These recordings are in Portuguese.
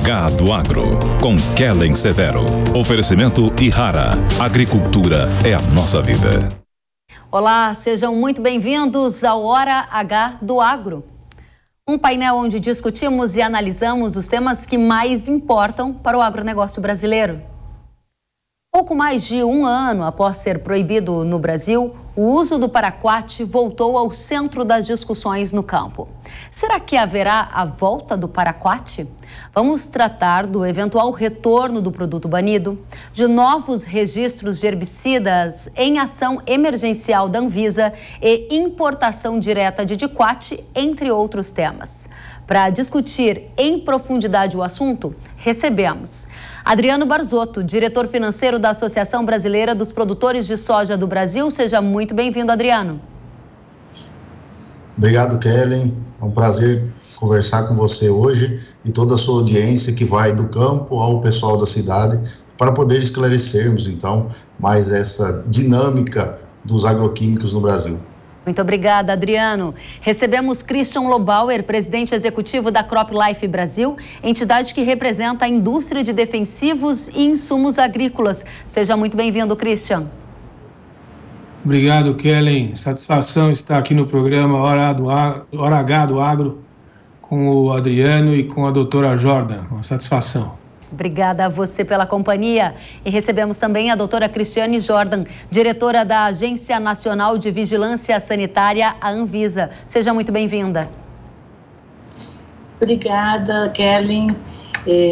H do Agro, com Kellen Severo. Oferecimento Ihara. Agricultura é a nossa vida. Olá, sejam muito bem-vindos ao Hora H do Agro. Um painel onde discutimos e analisamos os temas que mais importam para o agronegócio brasileiro. Pouco mais de um ano após ser proibido no Brasil, o uso do paraquat voltou ao centro das discussões no campo. Será que haverá a volta do paraquat? Vamos tratar do eventual retorno do produto banido, de novos registros de herbicidas em ação emergencial da Anvisa e importação direta de diquat, entre outros temas. Para discutir em profundidade o assunto, recebemos Adriano Barzotto, diretor financeiro da Associação Brasileira dos Produtores de Soja do Brasil. Seja muito bem-vindo, Adriano. Obrigado, Kellen. É um prazer conversar com você hoje e toda a sua audiência que vai do campo ao pessoal da cidade para poder esclarecermos, então, mais essa dinâmica dos agroquímicos no Brasil. Muito obrigada, Adriano. Recebemos Christian Lobauer, presidente executivo da CropLife Brasil, entidade que representa a indústria de defensivos e insumos agrícolas. Seja muito bem-vindo, Christian. Obrigado, Kellen. Satisfação estar aqui no programa Hora H do Agro com o Adriano e com a doutora Jordan. Uma satisfação. Obrigada a você pela companhia. E recebemos também a doutora Cristiane Jordan, diretora da Agência Nacional de Vigilância Sanitária, a Anvisa. Seja muito bem-vinda. Obrigada, Kellen.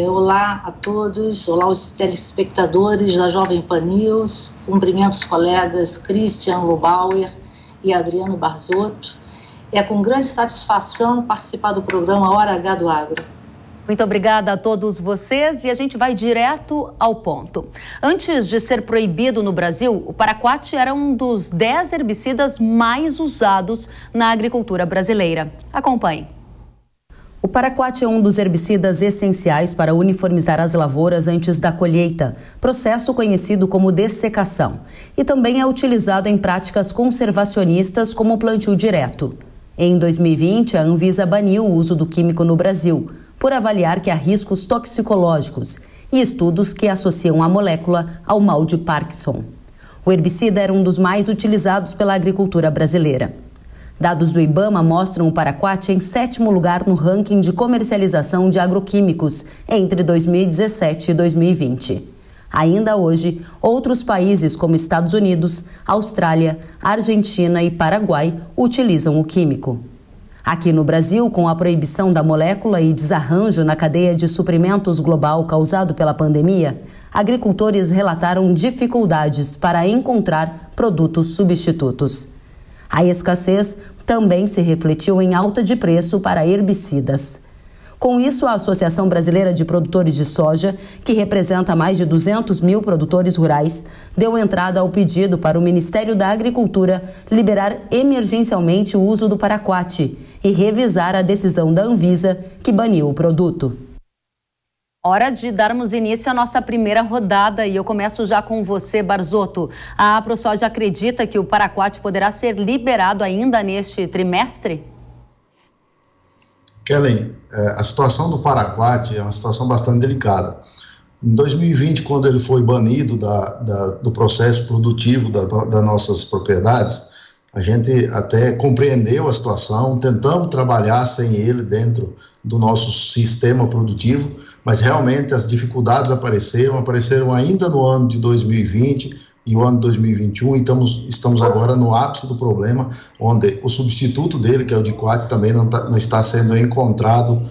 Olá a todos, olá aos telespectadores da Jovem Pan News. Cumprimento os colegas Christian Lobauer e Adriano Barzotto. É com grande satisfação participar do programa Hora H do Agro. Muito obrigada a todos vocês e a gente vai direto ao ponto. Antes de ser proibido no Brasil, o paraquat era um dos 10 herbicidas mais usados na agricultura brasileira. Acompanhe. O paraquat é um dos herbicidas essenciais para uniformizar as lavouras antes da colheita, processo conhecido como dessecação, e também é utilizado em práticas conservacionistas como o plantio direto. Em 2020, a Anvisa baniu o uso do químico no Brasil, por avaliar que há riscos toxicológicos e estudos que associam a molécula ao mal de Parkinson. O herbicida era um dos mais utilizados pela agricultura brasileira. Dados do IBAMA mostram o paraquat em 7º lugar no ranking de comercialização de agroquímicos entre 2017 e 2020. Ainda hoje, outros países como Estados Unidos, Austrália, Argentina e Paraguai utilizam o químico. Aqui no Brasil, com a proibição da molécula e desarranjo na cadeia de suprimentos global causado pela pandemia, agricultores relataram dificuldades para encontrar produtos substitutos. A escassez também se refletiu em alta de preço para herbicidas. Com isso, a Associação Brasileira de Produtores de Soja, que representa mais de 200 mil produtores rurais, deu entrada ao pedido para o Ministério da Agricultura liberar emergencialmente o uso do paraquat e revisar a decisão da Anvisa, que baniu o produto. Hora de darmos início à nossa primeira rodada e eu começo já com você, Barzotto. A AproSoja acredita que o paraquat poderá ser liberado ainda neste trimestre? Kellen, a situação do paraquat é uma situação bastante delicada. Em 2020, quando ele foi banido do processo produtivo das nossas propriedades, a gente até compreendeu a situação, tentamos trabalhar sem ele dentro do nosso sistema produtivo, mas realmente as dificuldades apareceram ainda no ano de 2020 e o ano de 2021, e estamos agora no ápice do problema, onde o substituto dele, que é o diquat, também não está sendo encontrado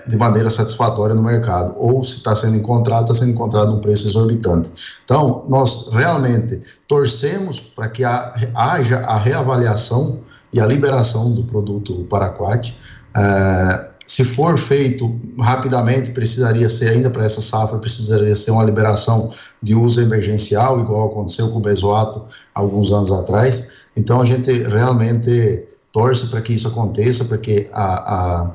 de maneira satisfatória no mercado, ou se está sendo encontrado num preço exorbitante. Então, nós realmente torcemos para que haja a reavaliação e a liberação do produto paraquat. Se for feito rapidamente, precisaria ser, ainda para essa safra, precisaria ser uma liberação de uso emergencial, igual aconteceu com o benzoato alguns anos atrás. Então, a gente realmente torce para que isso aconteça, para que a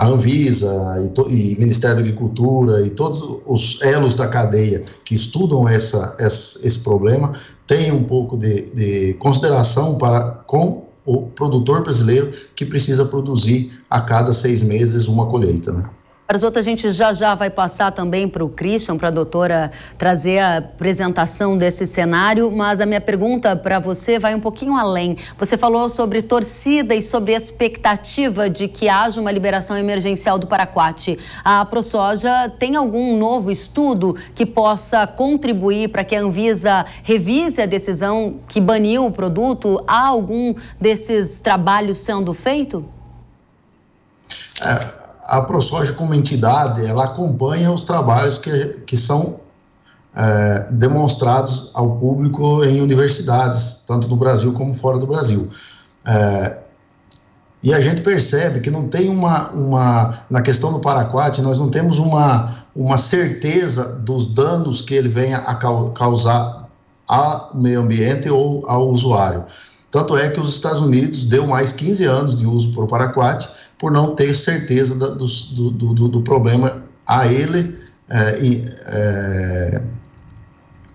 Anvisa e Ministério da Agricultura e todos os elos da cadeia que estudam esse problema tenham um pouco de consideração com o produtor brasileiro, que precisa produzir a cada 6 meses uma colheita, né? Barzoto, a gente já vai passar também para o Christian, para a doutora trazer a apresentação desse cenário, mas a minha pergunta para você vai um pouquinho além. Você falou sobre torcida e sobre a expectativa de que haja uma liberação emergencial do Paraquat. A ProSoja tem algum novo estudo que possa contribuir para que a Anvisa revise a decisão que baniu o produto? Há algum desses trabalhos sendo feito? A ProSoja, como entidade, ela acompanha os trabalhos que são demonstrados ao público em universidades, tanto no Brasil como fora do Brasil. E a gente percebe que não tem na questão do Paraquat, nós não temos uma certeza dos danos que ele venha a causar ao meio ambiente ou ao usuário. Tanto é que os Estados Unidos deu mais 15 anos de uso para o Paraquat, por não ter certeza do problema a ele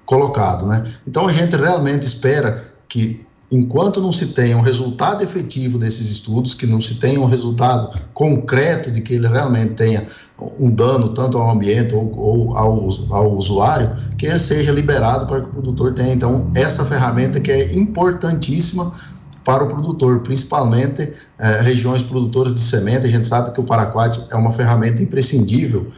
colocado, né? Então a gente realmente espera que, enquanto não se tenha um resultado efetivo desses estudos, que não se tenha um resultado concreto de que ele realmente tenha um dano tanto ao ambiente ou ao usuário, que ele seja liberado para que o produtor tenha, então, essa ferramenta que é importantíssima para o produtor, principalmente regiões produtoras de semente. A gente sabe que o Paraquat é uma ferramenta imprescindível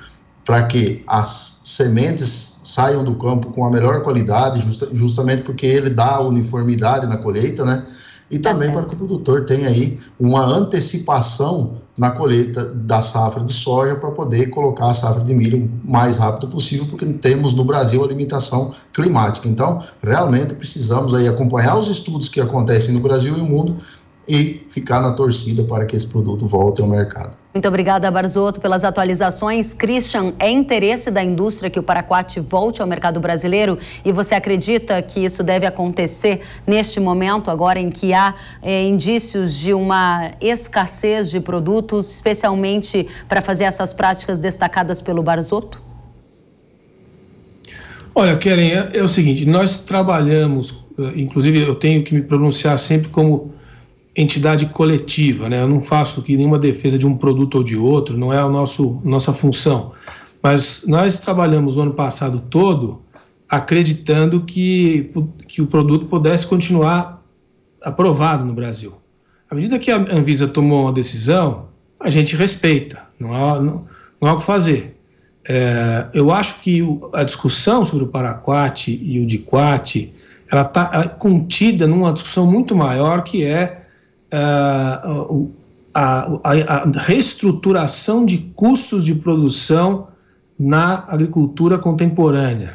para que as sementes saiam do campo com a melhor qualidade, justamente porque ele dá uniformidade na colheita, né? E também para que o produtor tenha aí uma antecipação na colheita da safra de soja para poder colocar a safra de milho o mais rápido possível, porque temos no Brasil a limitação climática. Então, realmente precisamos aí acompanhar os estudos que acontecem no Brasil e no mundo e ficar na torcida para que esse produto volte ao mercado. Muito obrigada, Barzoto, pelas atualizações. Christian, é interesse da indústria que o Paraquat volte ao mercado brasileiro e você acredita que isso deve acontecer neste momento, agora em que há indícios de uma escassez de produtos, especialmente para fazer essas práticas destacadas pelo Barzoto? Olha, Keren, é o seguinte, nós trabalhamos, inclusive eu tenho que me pronunciar sempre como entidade coletiva, né? Eu não faço aqui nenhuma defesa de um produto ou de outro, não é a nossa função. Mas nós trabalhamos o ano passado todo acreditando que o produto pudesse continuar aprovado no Brasil. À medida que a Anvisa tomou uma decisão, a gente respeita, não há o que fazer. Eu acho que a discussão sobre o Paraquat e o Diquat, ela está contida numa discussão muito maior, que é a reestruturação de custos de produção na agricultura contemporânea.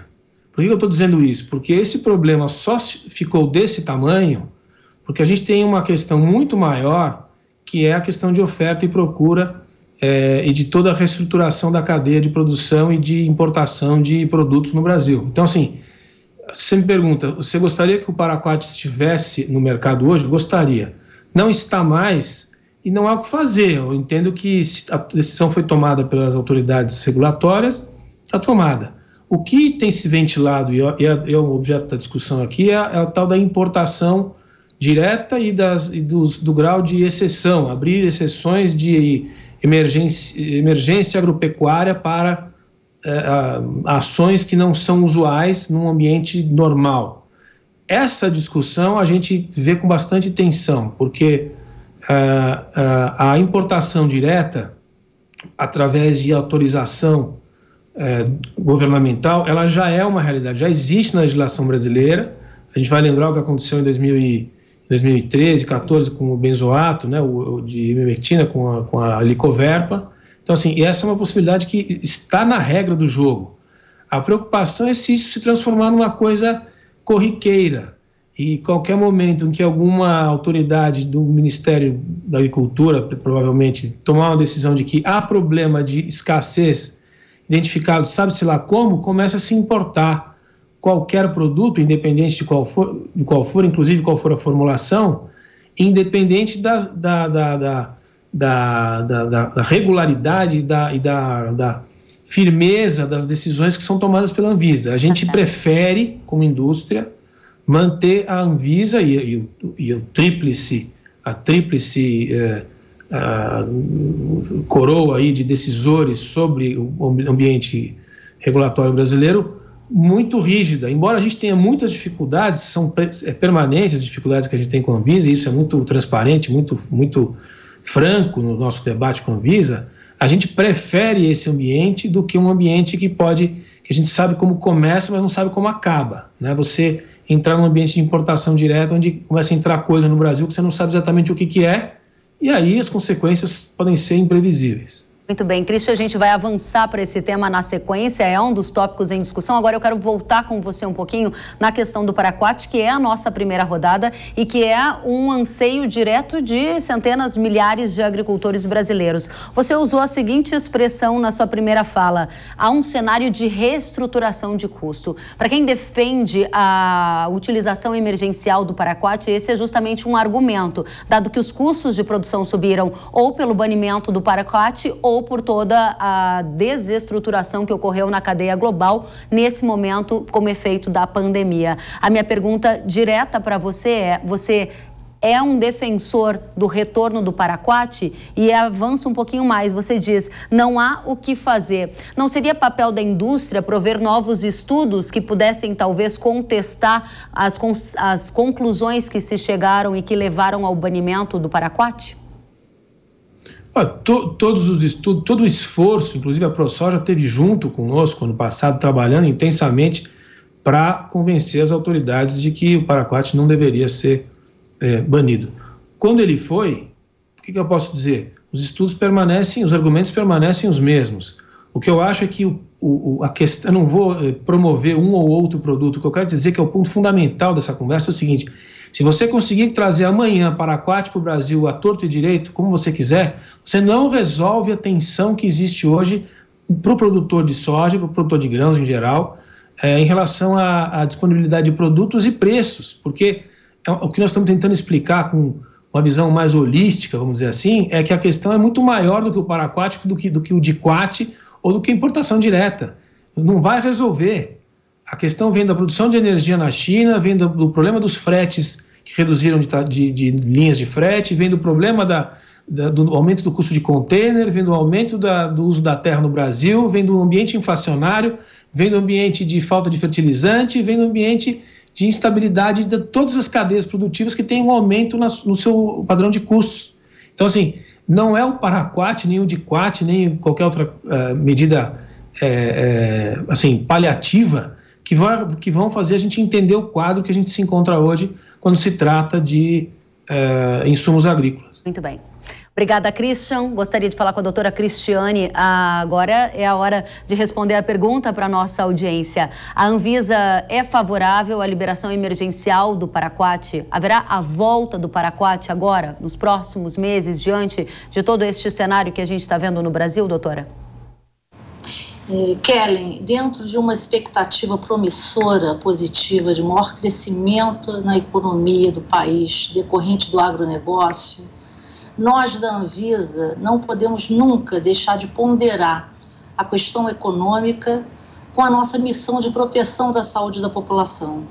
Por que eu estou dizendo isso? Porque esse problema só ficou desse tamanho porque a gente tem uma questão muito maior, que é a questão de oferta e procura e de toda a reestruturação da cadeia de produção e de importação de produtos no Brasil. Então, assim, você me pergunta, você gostaria que o Paraquat estivesse no mercado hoje? Gostaria. Não está mais e não há o que fazer. Eu entendo que a decisão foi tomada pelas autoridades regulatórias, está tomada. O que tem se ventilado, e é o objeto da discussão aqui, é a tal da importação direta do grau de exceção, abrir exceções de emergência agropecuária para ações que não são usuais num ambiente normal. Essa discussão a gente vê com bastante tensão, porque a importação direta, através de autorização governamental, ela já é uma realidade, já existe na legislação brasileira. A gente vai lembrar o que aconteceu em 2013, 2014 com o benzoato, né, de ivermectina com a Licoverpa. Então, assim, essa é uma possibilidade que está na regra do jogo. A preocupação é se isso se transformar numa coisa corriqueira, e qualquer momento em que alguma autoridade do Ministério da Agricultura, provavelmente, tomar uma decisão de que há problema de escassez identificado, sabe-se lá como, começa a se importar qualquer produto, independente de qual for, inclusive qual for a formulação, independente da regularidade e da firmeza das decisões que são tomadas pela Anvisa. A gente prefere, como indústria, manter a Anvisa e a tríplice coroa aí de decisores sobre o ambiente regulatório brasileiro muito rígida. Embora a gente tenha muitas dificuldades, são permanentes as dificuldades que a gente tem com a Anvisa, e isso é muito transparente, muito franco no nosso debate com a Anvisa, a gente prefere esse ambiente do que um ambiente que a gente sabe como começa, mas não sabe como acaba, né? Você entrar num ambiente de importação direta, onde começa a entrar coisa no Brasil que você não sabe exatamente o que é, e aí as consequências podem ser imprevisíveis. Muito bem, Christian, a gente vai avançar para esse tema na sequência, é um dos tópicos em discussão. Agora eu quero voltar com você um pouquinho na questão do Paraquat, que é a nossa primeira rodada e que é um anseio direto de centenas, milhares de agricultores brasileiros. Você usou a seguinte expressão na sua primeira fala: há um cenário de reestruturação de custo. Para quem defende a utilização emergencial do Paraquat, esse é justamente um argumento, dado que os custos de produção subiram ou pelo banimento do Paraquat ou por toda a desestruturação que ocorreu na cadeia global nesse momento como efeito da pandemia. A minha pergunta direta para você é um defensor do retorno do Paraquat? E avança um pouquinho mais, você diz, não há o que fazer. Não seria papel da indústria prover novos estudos que pudessem talvez contestar as conclusões que se chegaram e que levaram ao banimento do Paraquat? Todos os estudos, todo o esforço, inclusive a ProSoja esteve junto conosco ano passado, trabalhando intensamente para convencer as autoridades de que o Paraquat não deveria ser banido. Quando ele foi, o que eu posso dizer? Os estudos permanecem, os argumentos permanecem os mesmos. O que eu acho é que a questão, eu não vou promover um ou outro produto, o que eu quero dizer que é o ponto fundamental dessa conversa é o seguinte: se você conseguir trazer amanhã Paraquat para o Brasil à torto e direito, como você quiser, você não resolve a tensão que existe hoje para o produtor de soja, para o produtor de grãos em geral, em relação à disponibilidade de produtos e preços, porque o que nós estamos tentando explicar com uma visão mais holística, vamos dizer assim, é que a questão é muito maior do que o Paraquat, do que o DIQUAT ou do que a importação direta. Não vai resolver. A questão vem da produção de energia na China, vem do problema dos fretes que reduziram de linhas de frete, vem do problema do aumento do custo de container, vem do aumento do uso da terra no Brasil, vem do ambiente inflacionário, vem do ambiente de falta de fertilizante, vem do ambiente de instabilidade de todas as cadeias produtivas que têm um aumento no seu padrão de custos. Então, assim, não é o Paraquat, nem o DIQUAT, nem qualquer outra medida assim, paliativa que vão fazer a gente entender o quadro que a gente se encontra hoje quando se trata de insumos agrícolas. Muito bem. Obrigada, Christian. Gostaria de falar com a doutora Cristiane. Agora é a hora de responder a pergunta para a nossa audiência. A Anvisa é favorável à liberação emergencial do Paraquat? Haverá a volta do Paraquat agora, nos próximos meses, diante de todo este cenário que a gente está vendo no Brasil, doutora? Kellen, dentro de uma expectativa promissora, positiva, de maior crescimento na economia do país, decorrente do agronegócio, nós da Anvisa não podemos nunca deixar de ponderar a questão econômica com a nossa missão de proteção da saúde da população.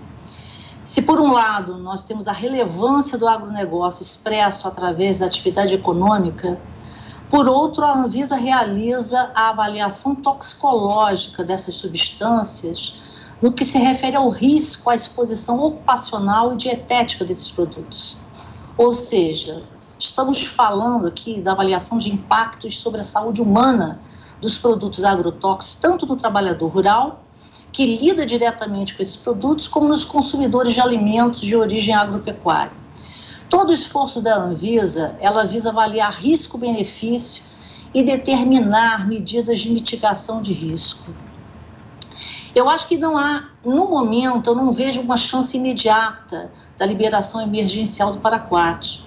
Se, por um lado, nós temos a relevância do agronegócio expresso através da atividade econômica, por outro, a Anvisa realiza a avaliação toxicológica dessas substâncias no que se refere ao risco à exposição ocupacional e dietética desses produtos. Ou seja, estamos falando aqui da avaliação de impactos sobre a saúde humana dos produtos agrotóxicos, tanto do trabalhador rural, que lida diretamente com esses produtos, como nos consumidores de alimentos de origem agropecuária. Todo o esforço da Anvisa, ela visa avaliar risco-benefício e determinar medidas de mitigação de risco. Eu acho que não há, no momento, eu não vejo uma chance imediata da liberação emergencial do Paraquat.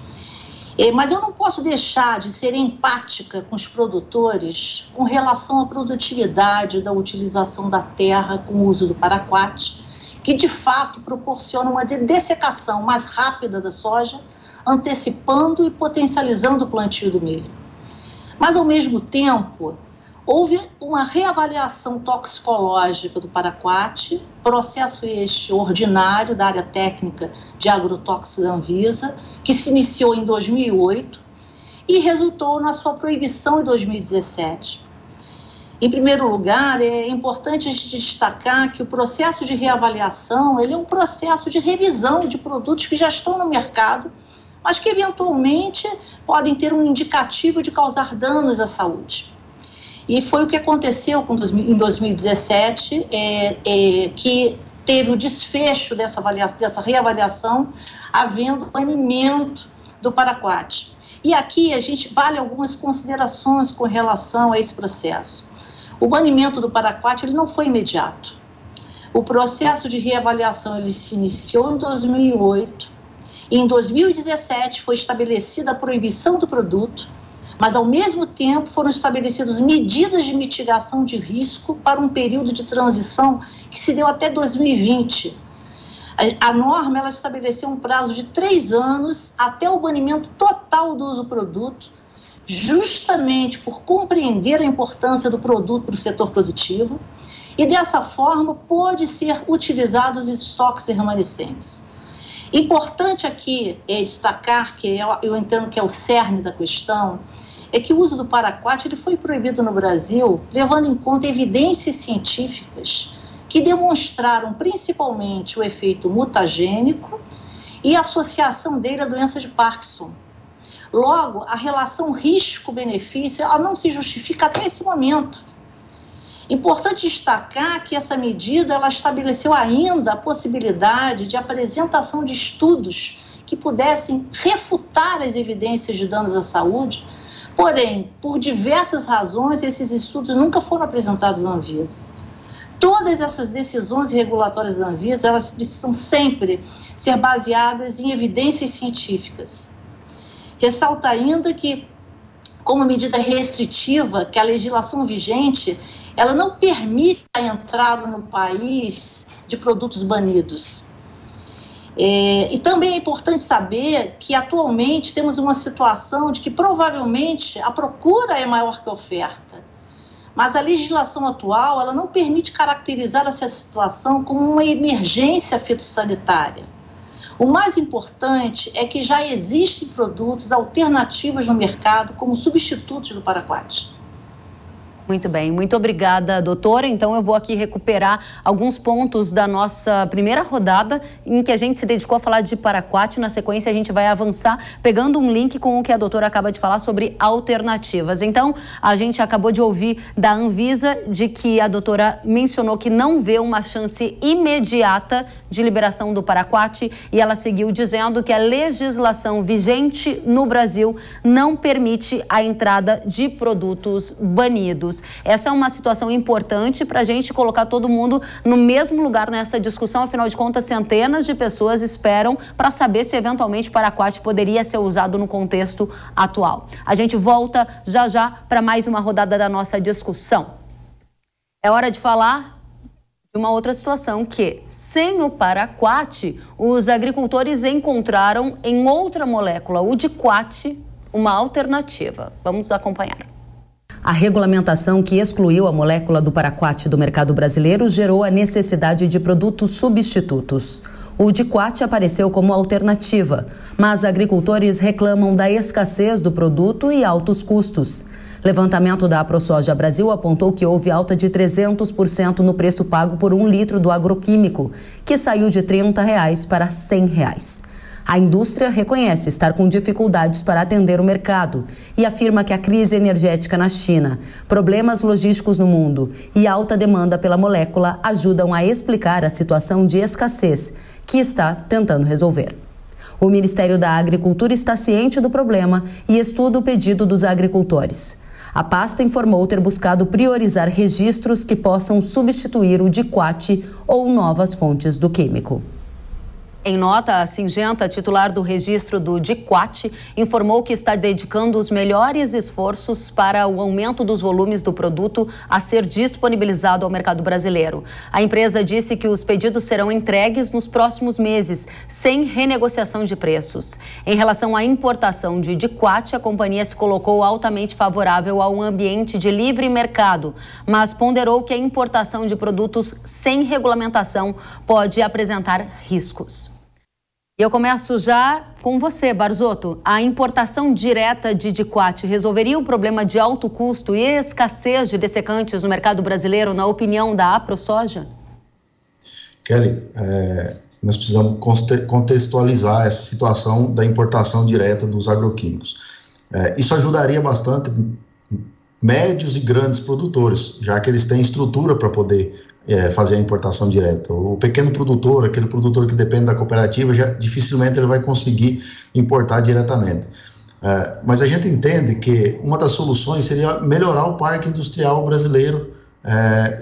Mas eu não posso deixar de ser empática com os produtores com relação à produtividade da utilização da terra com o uso do Paraquat, que de fato proporciona uma dessecação mais rápida da soja, antecipando e potencializando o plantio do milho. Mas, ao mesmo tempo, houve uma reavaliação toxicológica do Paraquat, processo este ordinário da área técnica de agrotóxico da Anvisa, que se iniciou em 2008, e resultou na sua proibição em 2017. Em primeiro lugar, é importante destacar que o processo de reavaliação ele é um processo de revisão de produtos que já estão no mercado, mas que eventualmente podem ter um indicativo de causar danos à saúde. E foi o que aconteceu em 2017, que teve o desfecho dessa reavaliação, havendo banimento do paraquat. E aqui a gente vale algumas considerações com relação a esse processo. O banimento do paraquat ele não foi imediato. O processo de reavaliação ele se iniciou em 2008 e em 2017 foi estabelecida a proibição do produto, mas ao mesmo tempo foram estabelecidas medidas de mitigação de risco para um período de transição que se deu até 2020. A norma ela estabeleceu um prazo de 3 anos até o banimento total do uso do produto, justamente por compreender a importância do produto para o setor produtivo, e dessa forma pôde ser utilizados os estoques remanescentes. Importante aqui destacar, que eu entendo que é o cerne da questão, é que o uso do paraquat ele foi proibido no Brasil, levando em conta evidências científicas que demonstraram principalmente o efeito mutagênico e a associação dele à doença de Parkinson. Logo, a relação risco-benefício ela não se justifica até esse momento. Importante destacar que essa medida ela estabeleceu ainda a possibilidade de apresentação de estudos que pudessem refutar as evidências de danos à saúde, porém, por diversas razões, esses estudos nunca foram apresentados à Anvisa. Todas essas decisões regulatórias da Anvisa, elas precisam sempre ser baseadas em evidências científicas. Ressalta ainda que, como medida restritiva, que a legislação vigente, ela não permite a entrada no país de produtos banidos. E também é importante saber que atualmente temos uma situação de que provavelmente a procura é maior que a oferta, mas a legislação atual ela não permite caracterizar essa situação como uma emergência fitossanitária. O mais importante é que já existem produtos alternativos no mercado como substitutos do paraquat. Muito bem, muito obrigada, doutora. Então eu vou aqui recuperar alguns pontos da nossa primeira rodada em que a gente se dedicou a falar de paraquat. Na sequência a gente vai avançar pegando um link com o que a doutora acaba de falar sobre alternativas. Então a gente acabou de ouvir da Anvisa de que a doutora mencionou que não vê uma chance imediata de liberação do paraquat e ela seguiu dizendo que a legislação vigente no Brasil não permite a entrada de produtos banidos. Essa é uma situação importante para a gente colocar todo mundo no mesmo lugar nessa discussão. Afinal de contas, centenas de pessoas esperam para saber se eventualmente o paraquat poderia ser usado no contexto atual. A gente volta já já para mais uma rodada da nossa discussão. É hora de falar de uma outra situação que, sem o paraquat, os agricultores encontraram em outra molécula, o diquat, uma alternativa. Vamos acompanhar. A regulamentação que excluiu a molécula do paraquat do mercado brasileiro gerou a necessidade de produtos substitutos. O diquat apareceu como alternativa, mas agricultores reclamam da escassez do produto e altos custos. Levantamento da AproSoja Brasil apontou que houve alta de 300% no preço pago por 1 litro do agroquímico, que saiu de R$ 30 para R$ 100. A indústria reconhece estar com dificuldades para atender o mercado e afirma que a crise energética na China, problemas logísticos no mundo e alta demanda pela molécula ajudam a explicar a situação de escassez que está tentando resolver. O Ministério da Agricultura está ciente do problema e estuda o pedido dos agricultores. A pasta informou ter buscado priorizar registros que possam substituir o diquat ou novas fontes do químico. Em nota, a Syngenta, titular do registro do diquat, informou que está dedicando os melhores esforços para o aumento dos volumes do produto a ser disponibilizado ao mercado brasileiro. A empresa disse que os pedidos serão entregues nos próximos meses, sem renegociação de preços. Em relação à importação de diquat, a companhia se colocou altamente favorável a um ambiente de livre mercado, mas ponderou que a importação de produtos sem regulamentação pode apresentar riscos. E eu começo já com você, Barzotto. A importação direta de diquat resolveria o problema de alto custo e escassez de dessecantes no mercado brasileiro, na opinião da AproSoja? Kelly, nós precisamos contextualizar essa situação da importação direta dos agroquímicos. Isso ajudaria bastante médios e grandes produtores, já que eles têm estrutura para poder fazer a importação direta. O pequeno produtor, aquele produtor que depende da cooperativa, já dificilmente ele vai conseguir importar diretamente. Mas a gente entende que uma das soluções seria melhorar o parque industrial brasileiro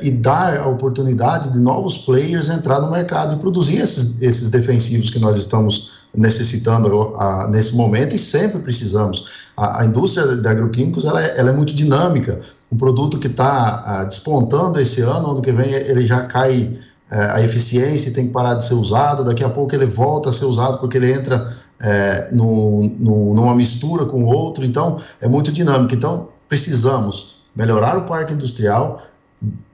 e dar a oportunidade de novos players entrar no mercado e produzir esses defensivos que nós estamos necessitando nesse momento e sempre precisamos. A indústria de agroquímicos ela é muito dinâmica. Um produto que está despontando esse ano que vem ele já cai a eficiência e tem que parar de ser usado, daqui a pouco ele volta a ser usado porque ele entra numa mistura com o outro, então é muito dinâmico. Então precisamos melhorar o parque industrial,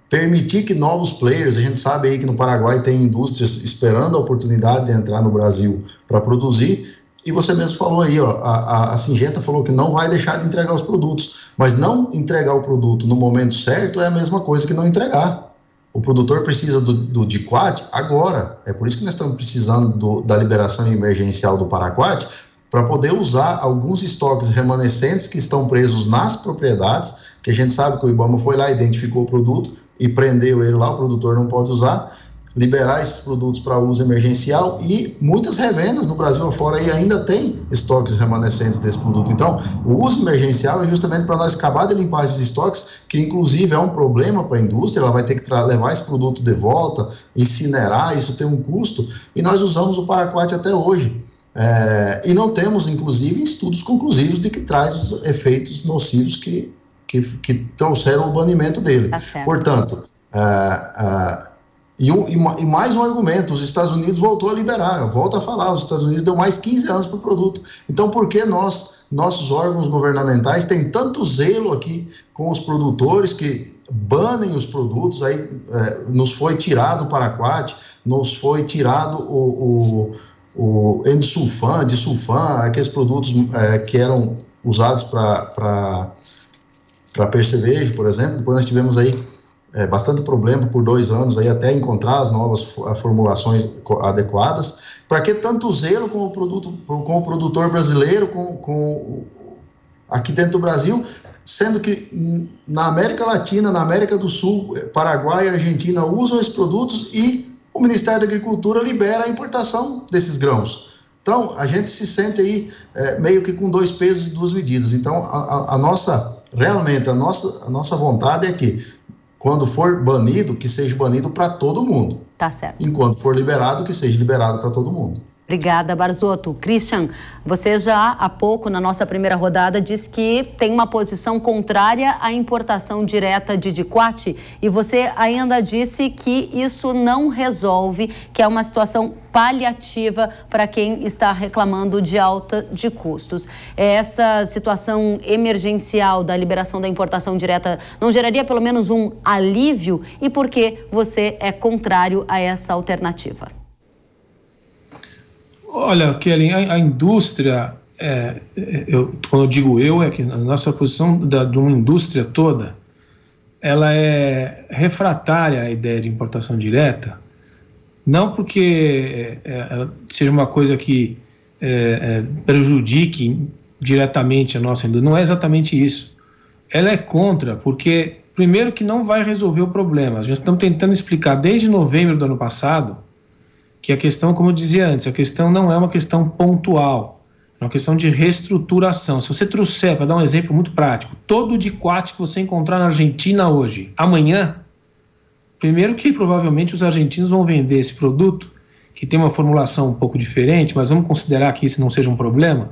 permitir que novos players, a gente sabe aí que no Paraguai tem indústrias esperando a oportunidade de entrar no Brasil para produzir, e você mesmo falou aí, a Syngenta falou que não vai deixar de entregar os produtos, mas não entregar o produto no momento certo é a mesma coisa que não entregar. O produtor precisa do diquat agora, é por isso que nós estamos precisando da liberação emergencial do Paraquat, para poder usar alguns estoques remanescentes que estão presos nas propriedades, que a gente sabe que o IBAMA foi lá, identificou o produto e prendeu ele lá, o produtor não pode usar, liberar esses produtos para uso emergencial, e muitas revendas no Brasil afora aí ainda tem estoques remanescentes desse produto. Então, o uso emergencial é justamente para nós acabar de limpar esses estoques, que inclusive é um problema para a indústria, ela vai ter que levar esse produto de volta, incinerar, isso tem um custo, e nós usamos o Paraquat até hoje. E não temos, inclusive, estudos conclusivos de que traz os efeitos nocivos que trouxeram o banimento dele. Tá certo. Portanto, e mais um argumento, os Estados Unidos voltou a liberar, eu volto a falar, os Estados Unidos deu mais 15 anos para o produto. Então, por que nossos órgãos governamentais têm tanto zelo aqui com os produtores que banem os produtos? Aí nos foi tirado o Paraquat, nos foi tirado o Endisulfan, Disulfan, aqueles produtos que eram usados para percevejo, por exemplo. Depois nós tivemos aí bastante problema por 2 anos aí até encontrar as novas formulações adequadas. Para que tanto zelo com o produtor brasileiro, aqui dentro do Brasil, sendo que na América Latina, na América do Sul, Paraguai e Argentina usam esses produtos e o Ministério da Agricultura libera a importação desses grãos. Então, a gente se sente aí meio que com 2 pesos e 2 medidas. Então, a nossa vontade é que, quando for banido, que seja banido para todo mundo. Tá certo. Enquanto for liberado, que seja liberado para todo mundo. Obrigada, Barzotto. Christian, você já há pouco, na nossa primeira rodada, disse que tem uma posição contrária à importação direta de diquat, e você ainda disse que isso não resolve, que é uma situação paliativa para quem está reclamando de alta de custos. Essa situação emergencial da liberação da importação direta não geraria pelo menos um alívio? E por que você é contrário a essa alternativa? Olha, Kelly, a indústria, quando eu digo é que a nossa posição de uma indústria toda, ela é refratária à ideia de importação direta, não porque seja uma coisa que prejudique diretamente a nossa indústria, não é exatamente isso. Ela é contra, porque, primeiro, que não vai resolver o problema. A gente está tentando explicar desde novembro do ano passado que a questão, como eu dizia antes, a questão não é uma questão pontual, é uma questão de reestruturação. Se você trouxer, para dar um exemplo muito prático, todo o diquat que você encontrar na Argentina hoje, amanhã, primeiro que provavelmente os argentinos vão vender esse produto, que tem uma formulação um pouco diferente, mas vamos considerar que isso não seja um problema,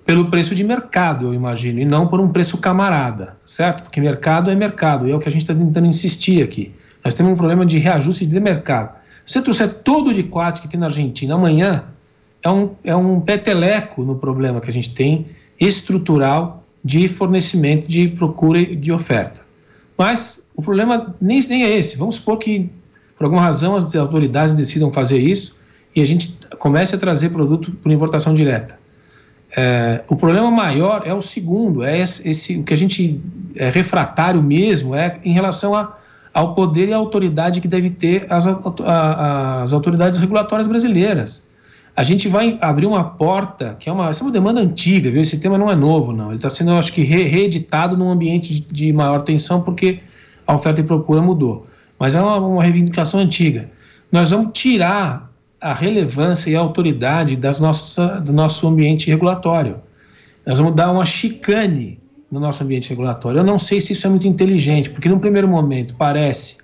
pelo preço de mercado, eu imagino, e não por um preço camarada, certo? Porque mercado é mercado, e é o que a gente está tentando insistir aqui. Nós temos um problema de reajuste de mercado. Se você trouxer todo o diquat que tem na Argentina amanhã, é um peteleco no problema que a gente tem estrutural de fornecimento, de procura e de oferta. Mas o problema nem é esse. Vamos supor que, por alguma razão, as autoridades decidam fazer isso e a gente comece a trazer produto por importação direta. O problema maior é o segundo, o que a gente é refratário mesmo, em relação ao poder e à autoridade que deve ter as autoridades regulatórias brasileiras. A gente vai abrir uma porta, essa é uma demanda antiga, viu? Esse tema não é novo, não. Ele está sendo, acho que, reeditado num ambiente de maior tensão, porque a oferta e procura mudou. Mas é uma reivindicação antiga. Nós vamos tirar a relevância e a autoridade do nosso ambiente regulatório. Nós vamos dar uma chicane no nosso ambiente regulatório. Eu não sei se isso é muito inteligente, porque num primeiro momento parece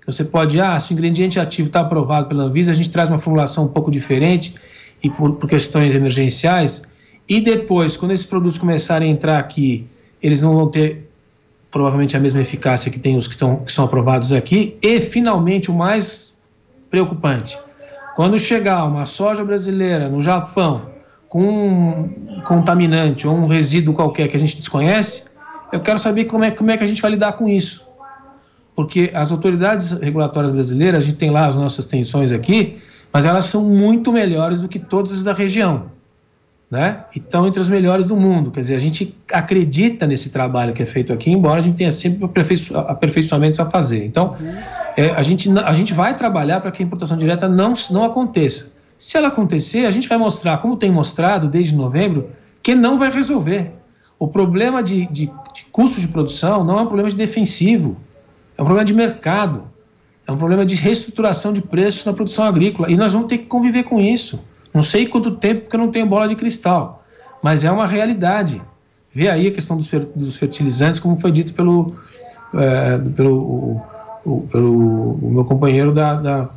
que você pode, se o ingrediente ativo está aprovado pela Anvisa, a gente traz uma formulação um pouco diferente e por questões emergenciais, e depois, quando esses produtos começarem a entrar aqui, eles não vão ter provavelmente a mesma eficácia que tem os que são aprovados aqui. E finalmente, o mais preocupante, quando chegar uma soja brasileira no Japão com um contaminante ou um resíduo qualquer que a gente desconhece, eu quero saber como é que a gente vai lidar com isso. Porque as autoridades regulatórias brasileiras, a gente tem lá as nossas tensões aqui, mas elas são muito melhores do que todas as da região, né? E estão entre as melhores do mundo. Quer dizer, a gente acredita nesse trabalho que é feito aqui, embora a gente tenha sempre aperfeiçoamentos a fazer. Então, a gente vai trabalhar para que a importação direta não aconteça. Se ela acontecer, a gente vai mostrar, como tem mostrado desde novembro, que não vai resolver. O problema de custo de produção não é um problema de defensivo, é um problema de mercado, é um problema de reestruturação de preços na produção agrícola, e nós vamos ter que conviver com isso. Não sei quanto tempo, porque eu não tenho bola de cristal, mas é uma realidade. Vê aí a questão dos fertilizantes, como foi dito pelo meu companheiro da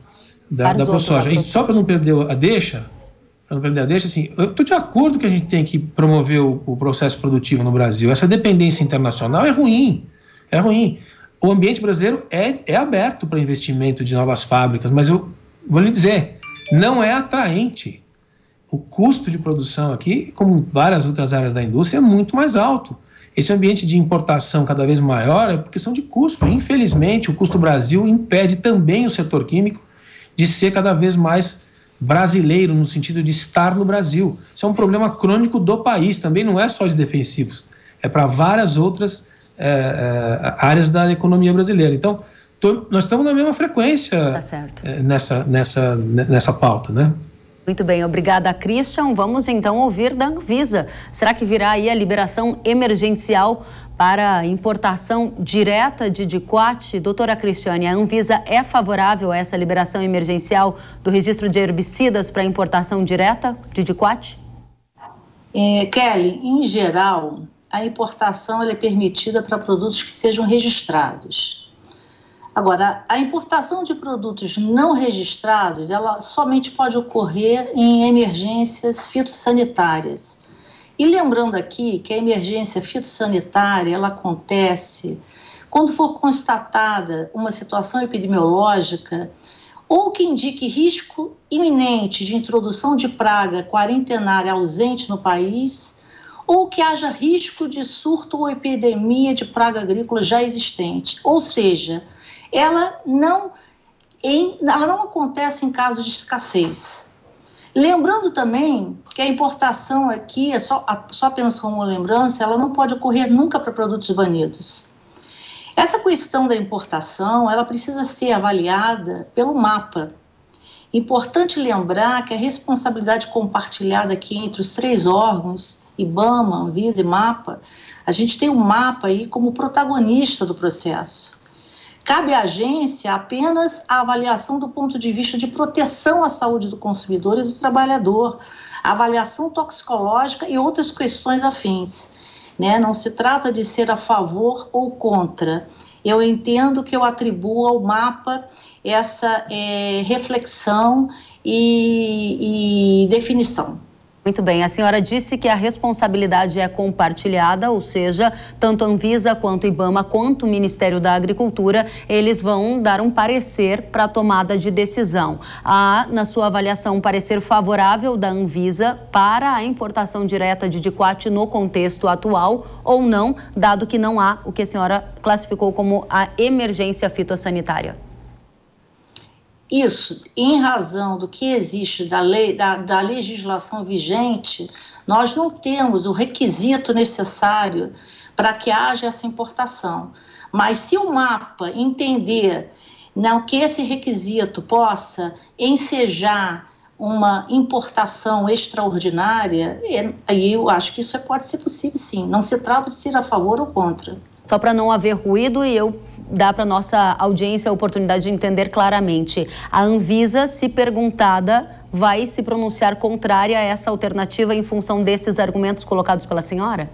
ProSoja. E só para não perder a deixa, assim, eu estou de acordo que a gente tem que promover o processo produtivo no Brasil. Essa dependência internacional é ruim. O ambiente brasileiro é aberto para investimento de novas fábricas, mas eu vou lhe dizer, não é atraente. O custo de produção aqui, como várias outras áreas da indústria, é muito mais alto. Esse ambiente de importação cada vez maior é por questão de custo. Infelizmente, o custo Brasil impede também o setor químico de ser cada vez mais brasileiro, no sentido de estar no Brasil. Isso é um problema crônico do país, também não é só de defensivos, é para várias outras áreas da economia brasileira. Então, nós estamos na mesma frequência nessa pauta, né? Muito bem, obrigada, Christian. Vamos então ouvir da Anvisa. Será que virá aí a liberação emergencial para importação direta de diquat? Doutora Cristiane, a Anvisa é favorável a essa liberação emergencial do registro de herbicidas para importação direta de diquat? Kelly, em geral, a importação é permitida para produtos que sejam registrados. Agora, a importação de produtos não registrados, ela somente pode ocorrer em emergências fitossanitárias. E lembrando aqui que a emergência fitossanitária, ela acontece quando for constatada uma situação epidemiológica ou que indique risco iminente de introdução de praga quarentenária ausente no país, ou que haja risco de surto ou epidemia de praga agrícola já existente. Ou seja, ela não acontece em caso de escassez. Lembrando também que a importação aqui, só apenas como uma lembrança, ela não pode ocorrer nunca para produtos banidos. Essa questão da importação, ela precisa ser avaliada pelo MAPA. Importante lembrar que a responsabilidade compartilhada aqui entre os três órgãos, IBAMA, Anvisa e MAPA, a gente tem o MAPA aí como protagonista do processo. Cabe à agência apenas a avaliação do ponto de vista de proteção à saúde do consumidor e do trabalhador, a avaliação toxicológica e outras questões afins, né? Não se trata de ser a favor ou contra. Eu entendo que eu atribuo ao MAPA essa reflexão e definição. Muito bem, a senhora disse que a responsabilidade é compartilhada, ou seja, tanto a Anvisa quanto o IBAMA quanto o Ministério da Agricultura, eles vão dar um parecer para a tomada de decisão. Há, na sua avaliação, um parecer favorável da Anvisa para a importação direta de diquat no contexto atual ou não, dado que não há o que a senhora classificou como a emergência fitossanitária? isso, em razão do que existe da lei, da legislação vigente, nós não temos o requisito necessário para que haja essa importação. Mas se o MAPA entender que esse requisito possa ensejar uma importação extraordinária, aí eu acho que isso pode ser possível, sim. Não se trata de ser a favor ou contra. Só para não haver ruído e eu dar para nossa audiência a oportunidade de entender claramente. A Anvisa, se perguntada, vai se pronunciar contrária a essa alternativa em função desses argumentos colocados pela senhora?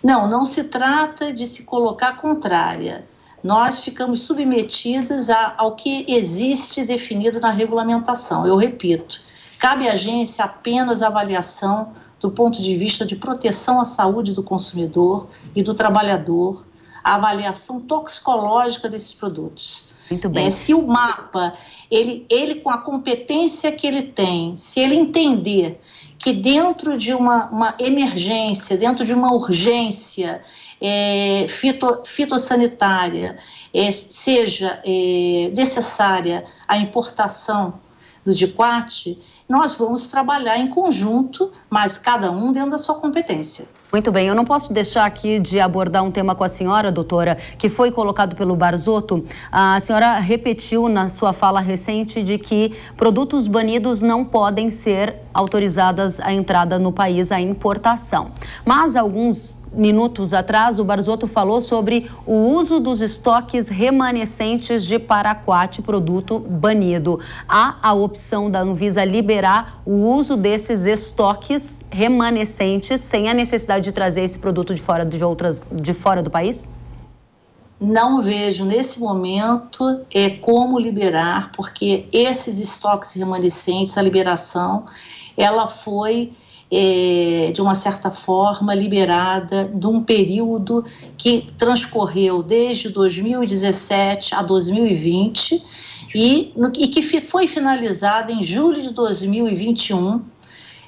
Não se trata de se colocar contrária. Nós ficamos submetidas ao que existe definido na regulamentação. Eu repito, cabe à agência apenas a avaliação do ponto de vista de proteção à saúde do consumidor e do trabalhador, a avaliação toxicológica desses produtos. Muito bem. Se o MAPA, ele com a competência que ele tem, se ele entender que dentro de uma emergência, dentro de uma urgência fitossanitária, seja necessária a importação do DICOAT, nós vamos trabalhar em conjunto, mas cada um dentro da sua competência. Muito bem, eu não posso deixar aqui de abordar um tema com a senhora, doutora, que foi colocado pelo Barzotto. A senhora repetiu na sua fala recente de que produtos banidos não podem ser autorizadas a entrada no país, a importação. Mas alguns minutos atrás, o Barzotto falou sobre o uso dos estoques remanescentes de paraquat, produto banido. Há a opção da Anvisa liberar o uso desses estoques remanescentes sem a necessidade de trazer esse produto de fora do país? Não vejo nesse momento como liberar, porque esses estoques remanescentes, a liberação, ela foi de uma certa forma, liberada de um período que transcorreu desde 2017 a 2020 e que foi finalizada em julho de 2021,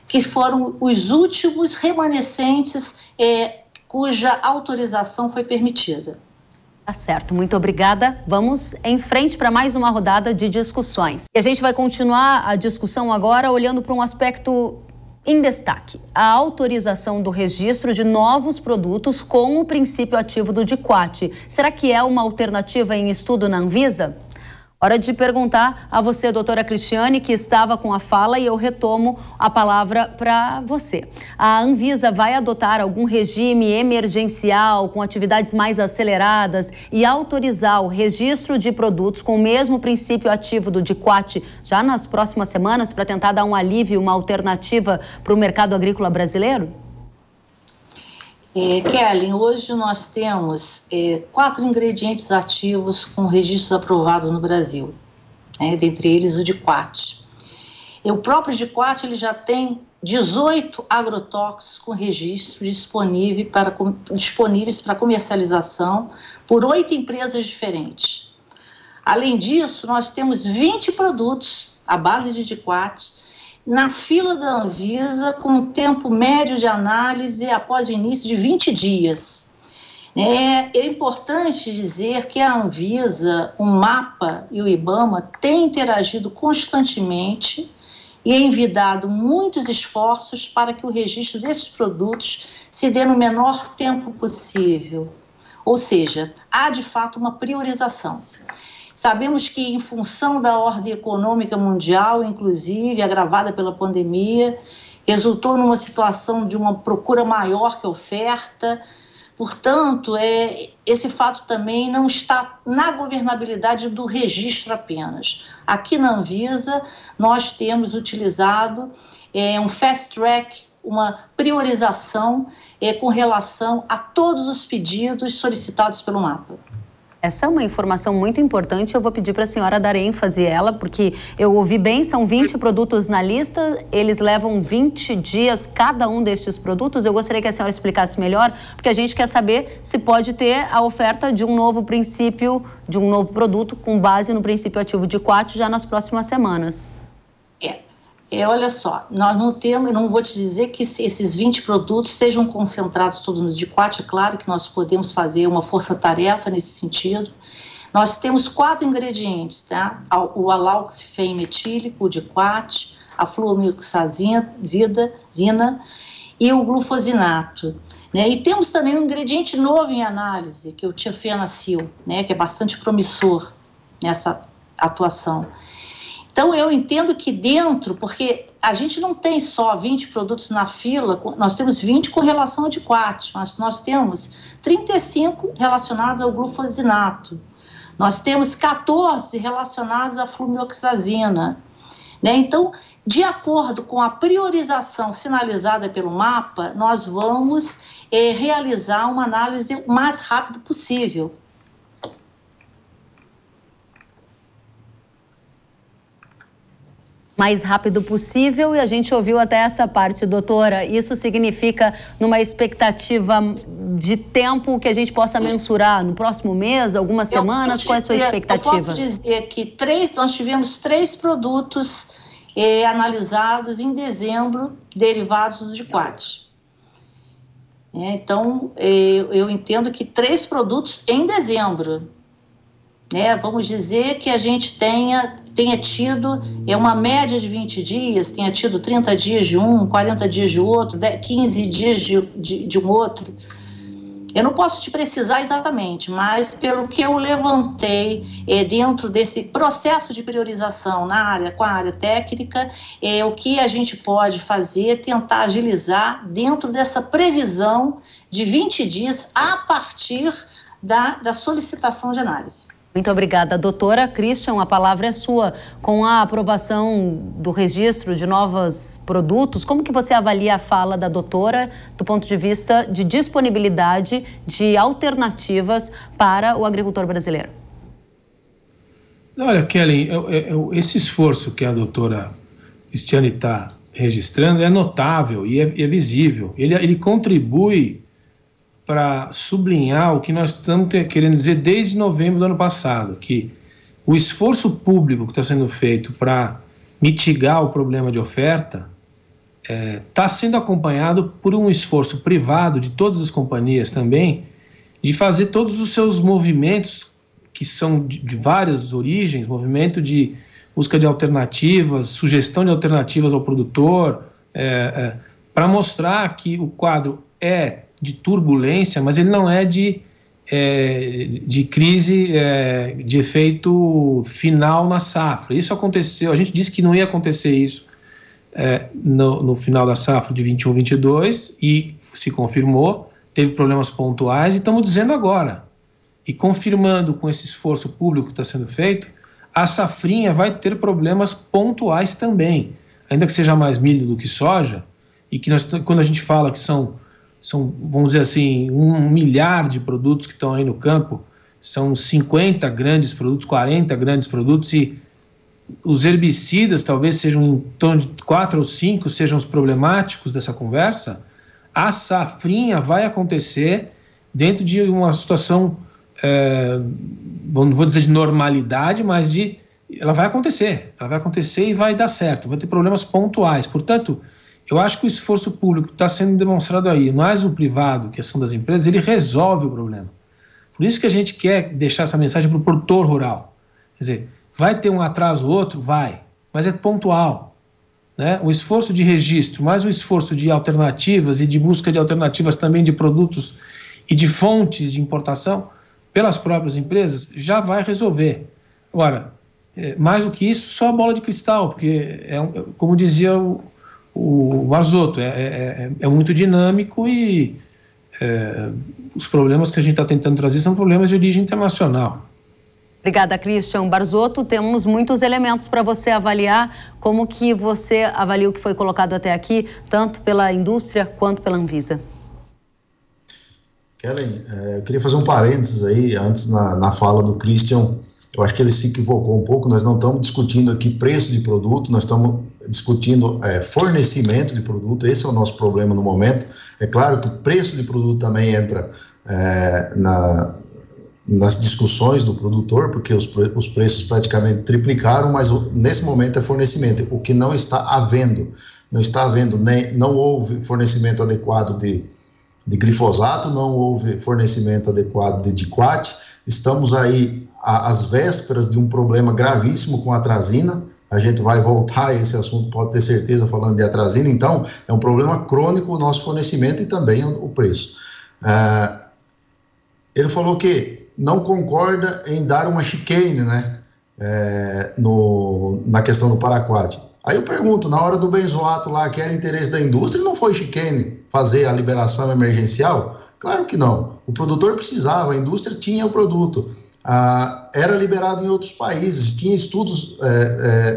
que foram os últimos remanescentes cuja autorização foi permitida. Tá certo, muito obrigada. Vamos em frente para mais uma rodada de discussões. E a gente vai continuar a discussão agora olhando para um aspecto em destaque, a autorização do registro de novos produtos com o princípio ativo do DICOAT. Será que é uma alternativa em estudo na Anvisa? Hora de perguntar a você, doutora Cristiane, que estava com a fala, e eu retomo a palavra para você. A Anvisa vai adotar algum regime emergencial com atividades mais aceleradas e autorizar o registro de produtos com o mesmo princípio ativo do DICOAT já nas próximas semanas para tentar dar um alívio, uma alternativa para o mercado agrícola brasileiro? Kellen, hoje nós temos 4 ingredientes ativos com registros aprovados no Brasil, dentre eles o DICOAT. O próprio DICOAT ele já tem 18 agrotóxicos com registro disponíveis para comercialização por 8 empresas diferentes. Além disso, nós temos 20 produtos à base de DICOAT na fila da Anvisa, com um tempo médio de análise após o início de 20 dias. É importante dizer que a Anvisa, o MAPA e o IBAMA têm interagido constantemente e envidado muitos esforços para que o registro desses produtos se dê no menor tempo possível. Ou seja, há de fato uma priorização. Sabemos que, em função da ordem econômica mundial, inclusive agravada pela pandemia, resultou numa situação de uma procura maior que oferta. Portanto, esse fato também não está na governabilidade do registro apenas. Aqui na Anvisa, nós temos utilizado um fast track, uma priorização com relação a todos os pedidos solicitados pelo MAPA. Essa é uma informação muito importante, eu vou pedir para a senhora dar ênfase a ela, porque eu ouvi bem, são 20 produtos na lista, eles levam 20 dias cada um destes produtos. Eu gostaria que a senhora explicasse melhor, porque a gente quer saber se pode ter a oferta de um novo princípio, de um novo produto com base no princípio ativo de DICOAT já nas próximas semanas. Olha só, nós não temos, não vou te dizer que esses 20 produtos sejam concentrados todos no DICOAT, é claro que nós podemos fazer uma força-tarefa nesse sentido, Nós temos 4 ingredientes, tá? O alauxifeno metílico, o diquat, a fluomioxazina e o glufosinato, né? E temos também um ingrediente novo em análise, que é o tiafenacil, né? Que é bastante promissor nessa atuação. Então, eu entendo que dentro, porque a gente não tem só 20 produtos na fila, nós temos 20 com relação ao diquat, mas nós temos 35 relacionados ao glufosinato. Nós temos 14 relacionados à fluomioxazina, né? Então, de acordo com a priorização sinalizada pelo mapa, nós vamos realizar uma análise o mais rápido possível. Mais rápido possível, e a gente ouviu até essa parte, doutora. Isso significa numa expectativa de tempo que a gente possa mensurar no próximo mês, algumas semanas? Qual é a sua expectativa? Eu posso dizer que nós tivemos 3 produtos analisados em dezembro, derivados do diquat. Então, eu entendo que 3 produtos em dezembro. Vamos dizer que a gente tenha tido uma média de 20 dias, tenha tido 30 dias de um, 40 dias de outro, 15 dias de um outro. Eu não posso te precisar exatamente, mas pelo que eu levantei dentro desse processo de priorização com a área técnica, o que a gente pode fazer, tentar agilizar dentro dessa previsão de 20 dias a partir da solicitação de análise. Muito obrigada, doutora. Christian, a palavra é sua. Com a aprovação do registro de novos produtos, como que você avalia a fala da doutora do ponto de vista de disponibilidade de alternativas para o agricultor brasileiro? Olha, Kelly, esse esforço que a doutora Cristiane está registrando é notável e é visível. Ele contribui para sublinhar o que nós estamos querendo dizer desde novembro do ano passado, que o esforço público que está sendo feito para mitigar o problema de oferta está sendo acompanhado por um esforço privado de todas as companhias também, de fazer todos os seus movimentos, que são de várias origens, movimento de busca de alternativas, sugestão de alternativas ao produtor, para mostrar que o quadro é de turbulência, mas ele não é de crise de efeito final na safra. Isso aconteceu, a gente disse que não ia acontecer isso no final da safra de 21-22 e se confirmou, teve problemas pontuais e estamos dizendo agora. E confirmando com esse esforço público que está sendo feito, a safrinha vai ter problemas pontuais também, ainda que seja mais milho do que soja, e que quando a gente fala que são, vamos dizer assim, 1 milhar de produtos que estão aí no campo, são 50 grandes produtos, 40 grandes produtos, e os herbicidas talvez sejam em torno de 4 ou 5 sejam os problemáticos dessa conversa. A safrinha vai acontecer dentro de uma situação, não vou dizer de normalidade, mas ela vai acontecer e vai dar certo, vai ter problemas pontuais. Portanto, eu acho que o esforço público está sendo demonstrado aí, mais o privado, que são das empresas, ele resolve o problema. Por isso que a gente quer deixar essa mensagem para o produtor rural. Quer dizer, vai ter um atraso ou outro? Vai, mas é pontual, né? O esforço de registro, mais o esforço de alternativas e de busca de alternativas também de produtos e de fontes de importação pelas próprias empresas, já vai resolver. Agora, mais do que isso, só a bola de cristal, porque, como dizia o Barzotto, é muito dinâmico e os problemas que a gente está tentando trazer são problemas de origem internacional. Obrigada, Christian. Barzotto, temos muitos elementos para você avaliar. Como que você avalia o que foi colocado até aqui, tanto pela indústria quanto pela Anvisa? Kellen, eu queria fazer um parênteses aí, antes na fala do Christian. Eu acho que ele se equivocou um pouco. Nós não estamos discutindo aqui preço de produto, nós estamos discutindo fornecimento de produto. Esse é o nosso problema no momento. É claro que o preço de produto também entra nas discussões do produtor, porque os preços praticamente triplicaram, mas nesse momento é fornecimento, o que não está havendo. Não houve fornecimento adequado de glifosato, não houve fornecimento adequado de diquat. Estamos aí às vésperas de um problema gravíssimo com a atrazina. A gente vai voltar a esse assunto, pode ter certeza, falando de atrazina. Então, é um problema crônico o nosso fornecimento e também o preço. Ele falou que não concorda em dar uma chicane, né, na questão do paraquat. Aí eu pergunto, na hora do benzoato lá, que era interesse da indústria, não foi chicane fazer a liberação emergencial? Claro que não. O produtor precisava, a indústria tinha o produto. Era liberado em outros países, tinha estudos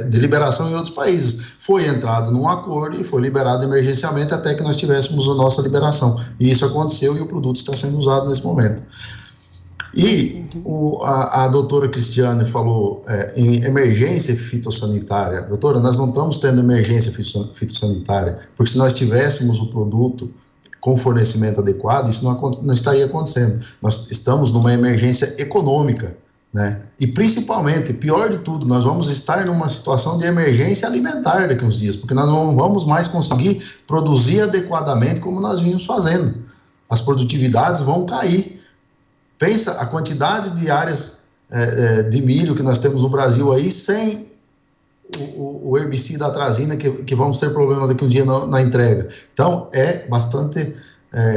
de liberação em outros países. Foi entrado num acordo e foi liberado emergencialmente até que nós tivéssemos a nossa liberação. E isso aconteceu e o produto está sendo usado nesse momento. E a doutora Cristiane falou em emergência fitossanitária. Doutora, nós não estamos tendo emergência fitossanitária, porque se nós tivéssemos o produto com fornecimento adequado, isso não estaria acontecendo. Nós estamos numa emergência econômica, né? E principalmente, pior de tudo, nós vamos estar numa situação de emergência alimentar daqui a uns dias, porque nós não vamos mais conseguir produzir adequadamente como nós vínhamos fazendo. As produtividades vão cair. Pensa a quantidade de áreas de milho que nós temos no Brasil aí, sem o herbicida atrazina, que vão ser problemas daqui um dia na entrega. Então, é bastante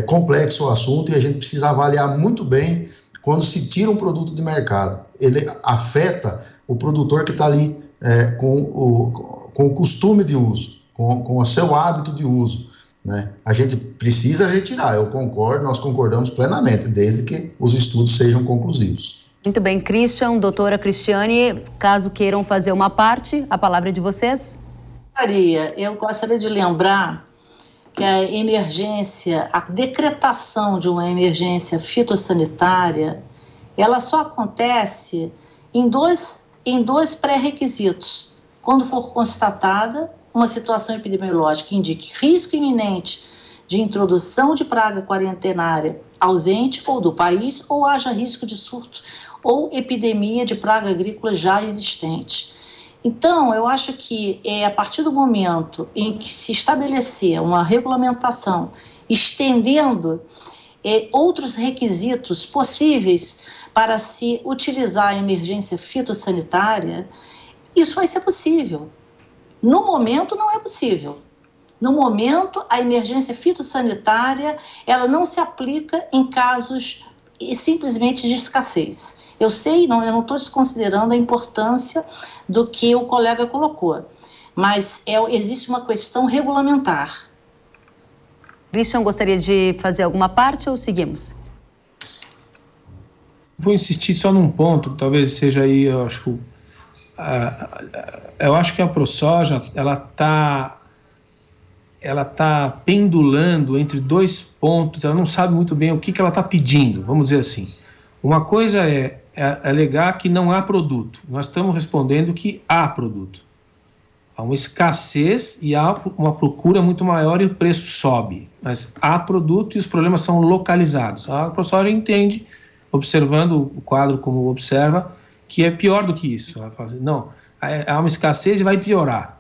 complexo o assunto e a gente precisa avaliar muito bem quando se tira um produto de mercado. Ele afeta o produtor que está ali com o costume de uso, com o seu hábito de uso, né? A gente precisa retirar, eu concordo, nós concordamos plenamente, desde que os estudos sejam conclusivos. Muito bem, Christian, doutora Cristiane, caso queiram fazer uma parte, a palavra é de vocês. Eu gostaria de lembrar que a emergência, a decretação de uma emergência fitossanitária, ela só acontece em dois pré-requisitos. Quando for constatada uma situação epidemiológica que indique risco iminente de introdução de praga quarentenária ausente ou do país, ou haja risco de surto ou epidemia de praga agrícola já existente. Então, eu acho que a partir do momento em que se estabelecer uma regulamentação estendendo outros requisitos possíveis para se utilizar a emergência fitossanitária, isso vai ser possível. No momento, não é possível. No momento, a emergência fitossanitária, ela não se aplica em casos simplesmente de escassez. Eu sei, eu não estou desconsiderando a importância do que o colega colocou, mas existe uma questão regulamentar. Christian, gostaria de fazer alguma parte ou seguimos? Vou insistir só num ponto, talvez seja aí, eu acho que a ProSoja, ela tá pendulando entre dois pontos, ela não sabe muito bem o que ela está pedindo, vamos dizer assim. Uma coisa é alegar que não há produto, nós estamos respondendo que há produto. Há uma escassez e há uma procura muito maior e o preço sobe, mas há produto e os problemas são localizados. A ProSoja entende, observando o quadro como observa, que é pior do que isso. Ela fala assim, não, há uma escassez e vai piorar.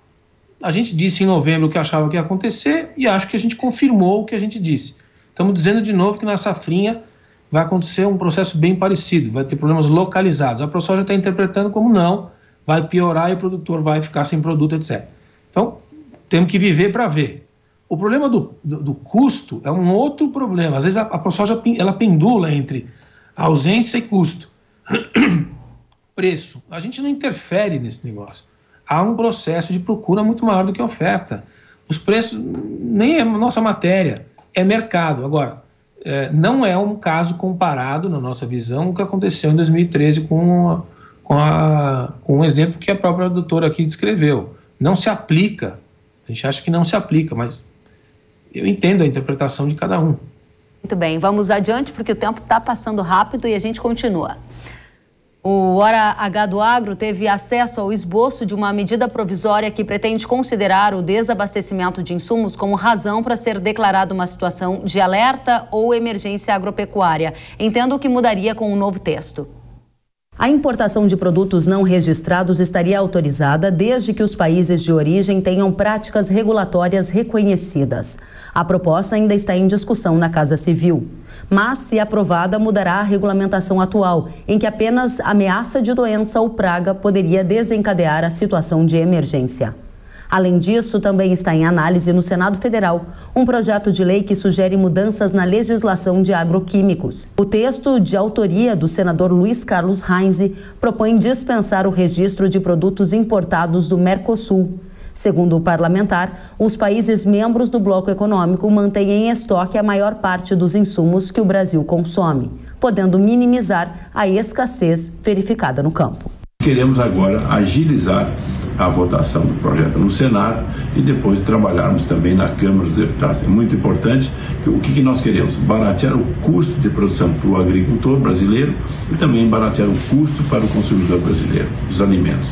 A gente disse em novembro o que achava que ia acontecer e acho que a gente confirmou o que a gente disse. Estamos dizendo de novo que na safrinha vai acontecer um processo bem parecido, vai ter problemas localizados. A ProSoja está interpretando como não, vai piorar e o produtor vai ficar sem produto, etc. Então, temos que viver para ver. O problema do custo é um outro problema. Às vezes a ProSoja ela pendula entre ausência e custo. Preço. A gente não interfere nesse negócio. Há um processo de procura muito maior do que a oferta. Os preços nem é nossa matéria, é mercado. Agora, não é um caso comparado, na nossa visão, o que aconteceu em 2013 com um exemplo que a própria doutora aqui descreveu. Não se aplica. A gente acha que não se aplica, mas eu entendo a interpretação de cada um. Muito bem, vamos adiante porque o tempo está passando rápido e a gente continua. O Hora H do Agro teve acesso ao esboço de uma medida provisória que pretende considerar o desabastecimento de insumos como razão para ser declarada uma situação de alerta ou emergência agropecuária. Entendo que mudaria com o novo texto. A importação de produtos não registrados estaria autorizada desde que os países de origem tenham práticas regulatórias reconhecidas. A proposta ainda está em discussão na Casa Civil. Mas, se aprovada, mudará a regulamentação atual, em que apenas ameaça de doença ou praga poderia desencadear a situação de emergência. Além disso, também está em análise no Senado Federal um projeto de lei que sugere mudanças na legislação de agroquímicos. O texto, de autoria do senador Luiz Carlos Reins, propõe dispensar o registro de produtos importados do Mercosul. Segundo o parlamentar, os países membros do bloco econômico mantêm em estoque a maior parte dos insumos que o Brasil consome, podendo minimizar a escassez verificada no campo. Queremos agora agilizar a votação do projeto no Senado e depois trabalharmos também na Câmara dos Deputados. É muito importante. O que nós queremos? Baratear o custo de produção para o agricultor brasileiro e também baratear o custo para o consumidor brasileiro dos alimentos.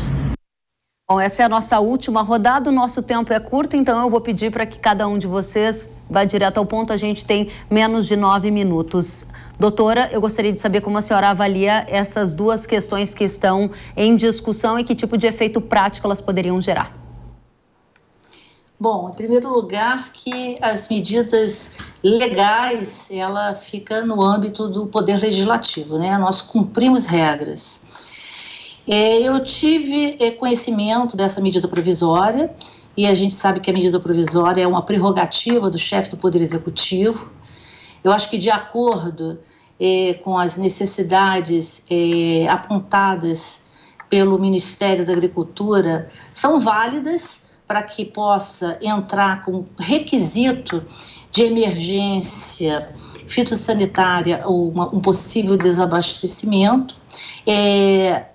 Bom, essa é a nossa última rodada, o nosso tempo é curto, então eu vou pedir para que cada um de vocês vá direto ao ponto, a gente tem menos de 9 minutos. Doutora, eu gostaria de saber como a senhora avalia essas duas questões que estão em discussão e que tipo de efeito prático elas poderiam gerar. Bom, em primeiro lugar, que as medidas legais, ela fica no âmbito do Poder Legislativo, né? Nós cumprimos regras. Eu tive conhecimento dessa medida provisória e a gente sabe que a medida provisória é uma prerrogativa do chefe do Poder Executivo. Eu acho que de acordo com as necessidades apontadas pelo Ministério da Agricultura, são válidas para que possa entrar com requisito de emergência fitossanitária ou um possível desabastecimento.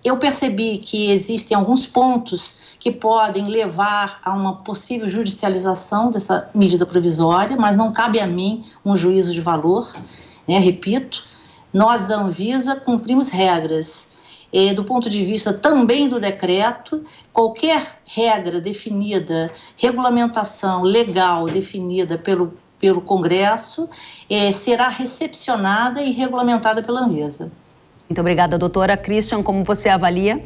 Eu percebi que existem alguns pontos que podem levar a uma possível judicialização dessa medida provisória, mas não cabe a mim um juízo de valor, né? Repito, nós da Anvisa cumprimos regras. Do ponto de vista também do decreto, qualquer regra definida, regulamentação legal definida pelo Congresso, será recepcionada e regulamentada pela Anvisa. Muito obrigada, doutora. Christian, como você avalia?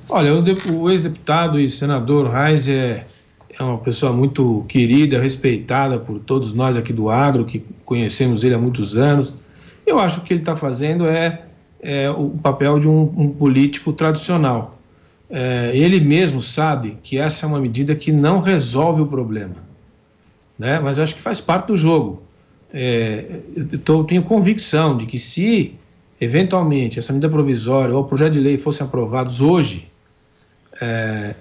Olha, o ex-deputado e senador Reins é uma pessoa muito querida, respeitada por todos nós aqui do agro, que conhecemos ele há muitos anos. Eu acho que o que ele está fazendo é o papel de um político tradicional. Ele mesmo sabe que essa é uma medida que não resolve o problema, né? Mas acho que faz parte do jogo. Eu tenho convicção de que se, eventualmente, essa medida provisória ou o projeto de lei fossem aprovados hoje,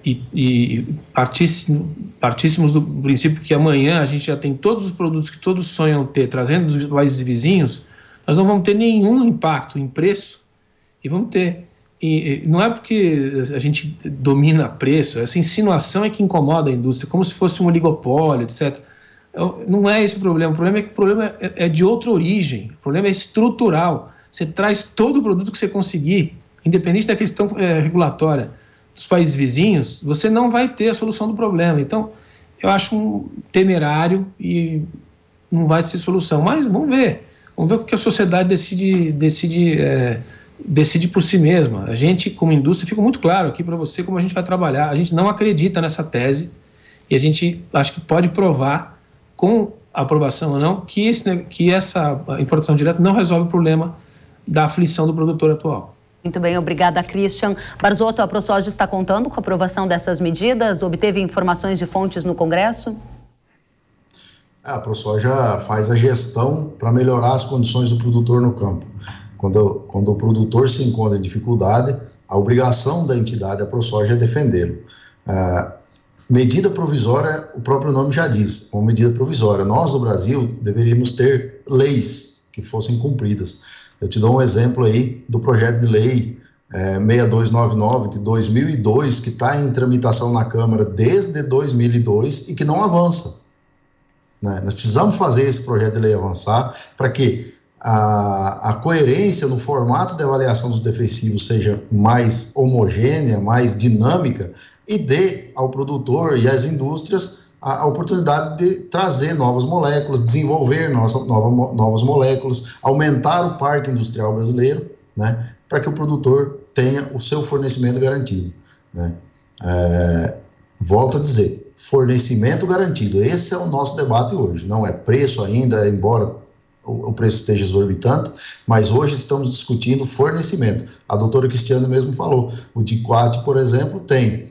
e partíssemos do princípio que amanhã a gente já tem todos os produtos que todos sonham ter, trazendo dos países vizinhos, nós não vamos ter nenhum impacto em preço, e vamos ter. E não é porque a gente domina preço, essa insinuação é que incomoda a indústria, como se fosse um oligopólio, etc. Não é esse o problema é que o problema é de outra origem, o problema é estrutural. Você traz todo o produto que você conseguir, independente da questão regulatória dos países vizinhos, você não vai ter a solução do problema. Então, eu acho temerário e não vai ter solução. Mas vamos ver o que a sociedade decide por si mesma. A gente, como indústria, fica muito claro aqui para você como a gente vai trabalhar. A gente não acredita nessa tese e a gente acho que pode provar, com a aprovação ou não, que essa importação direta não resolve o problema da aflição do produtor atual. Muito bem, obrigada, Christian. Barzotto, a ProSoja está contando com a aprovação dessas medidas? Obteve informações de fontes no Congresso? A ProSoja faz a gestão para melhorar as condições do produtor no campo. Quando o produtor se encontra em dificuldade, a obrigação da entidade, a ProSoja, é defendê-lo. Medida provisória, o próprio nome já diz, uma medida provisória. Nós, no Brasil, deveríamos ter leis que fossem cumpridas. Eu te dou um exemplo aí do projeto de lei 6299 de 2002, que está em tramitação na Câmara desde 2002 e que não avança, né? Nós precisamos fazer esse projeto de lei avançar para que a coerência no formato de avaliação dos defensivos seja mais homogênea, mais dinâmica e dê ao produtor e às indústrias a oportunidade de trazer novas moléculas, desenvolver novas moléculas, aumentar o parque industrial brasileiro, né? para que o produtor tenha o seu fornecimento garantido, né? Volto a dizer, fornecimento garantido, esse é o nosso debate hoje, não é preço ainda, embora o preço esteja exorbitante, mas hoje estamos discutindo fornecimento. A doutora Cristiane mesmo falou, o DICOAT, por exemplo, tem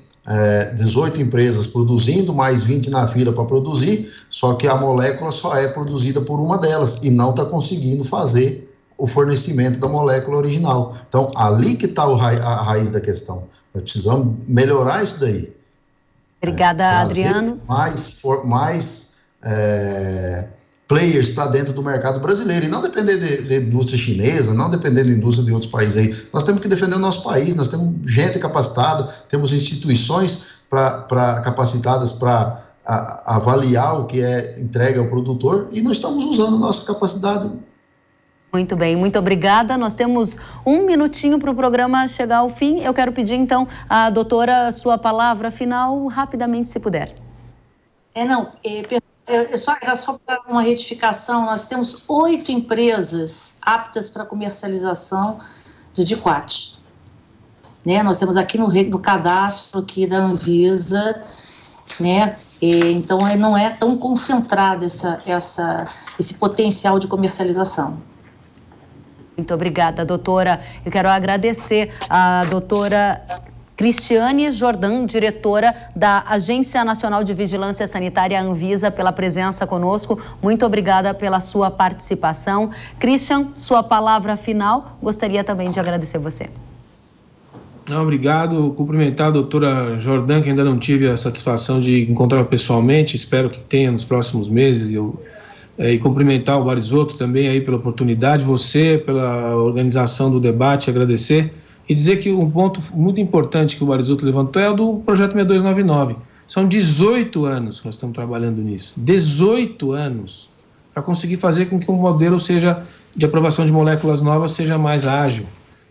18 empresas produzindo, mais 20 na fila para produzir, só que a molécula só é produzida por uma delas e não está conseguindo fazer o fornecimento da molécula original. Então, ali que está a raiz da questão. Nós precisamos melhorar isso daí. Obrigada, Adriano. Mais players para dentro do mercado brasileiro e não depender da indústria chinesa, não depender da indústria de outros países aí. Nós temos que defender o nosso país, nós temos gente capacitada, temos instituições capacitadas para avaliar o que é entregue ao produtor e não estamos usando a nossa capacidade. Muito bem, muito obrigada. Nós temos um minutinho para o programa chegar ao fim. Eu quero pedir, então, à doutora sua palavra final, rapidamente, se puder. Era só para uma retificação, nós temos 8 empresas aptas para comercialização de DICOAT. Né? Nós temos aqui no cadastro aqui da Anvisa, né? Então não é tão concentrado esse potencial de comercialização. Muito obrigada, doutora. Eu quero agradecer a doutora Cristiane Jordan, diretora da Agência Nacional de Vigilância Sanitária, Anvisa, pela presença conosco. Muito obrigada pela sua participação. Christian, sua palavra final. Gostaria também de agradecer você. Obrigado. Cumprimentar a doutora Jordan, que ainda não tive a satisfação de encontrar pessoalmente. Espero que tenha nos próximos meses. E cumprimentar o Barisotto também aí pela oportunidade, você pela organização do debate, agradecer. E dizer que um ponto muito importante que o Barisotto levantou é o do projeto 6299. São 18 anos que nós estamos trabalhando nisso. 18 anos para conseguir fazer com que o modelo de aprovação de moléculas novas seja mais ágil.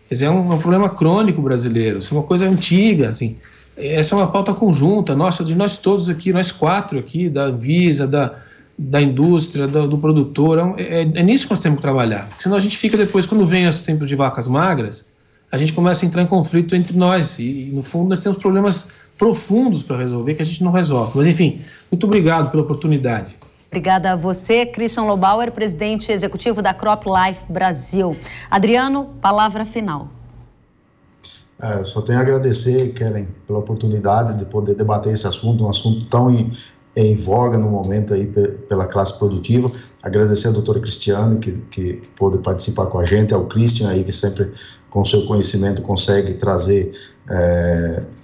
Quer dizer, é um problema crônico brasileiro, isso é uma coisa antiga, assim. Essa é uma pauta conjunta, nossa, de nós todos aqui, nós 4 aqui, da Anvisa, da indústria, do produtor. É nisso que nós temos que trabalhar. Porque senão a gente fica depois, quando vem os tempos de vacas magras, a gente começa a entrar em conflito entre nós e no fundo nós temos problemas profundos para resolver que a gente não resolve. Mas enfim, muito obrigado pela oportunidade. Obrigada a você, Christian Lobauer, presidente executivo da CropLife Brasil. Adriano, palavra final. Eu só tenho a agradecer, Kellen, pela oportunidade de poder debater esse assunto, um assunto tão em voga no momento aí pela classe produtiva. Agradecer a doutora Cristiane, que pôde participar com a gente, ao Christian aí, que sempre com seu conhecimento consegue trazer,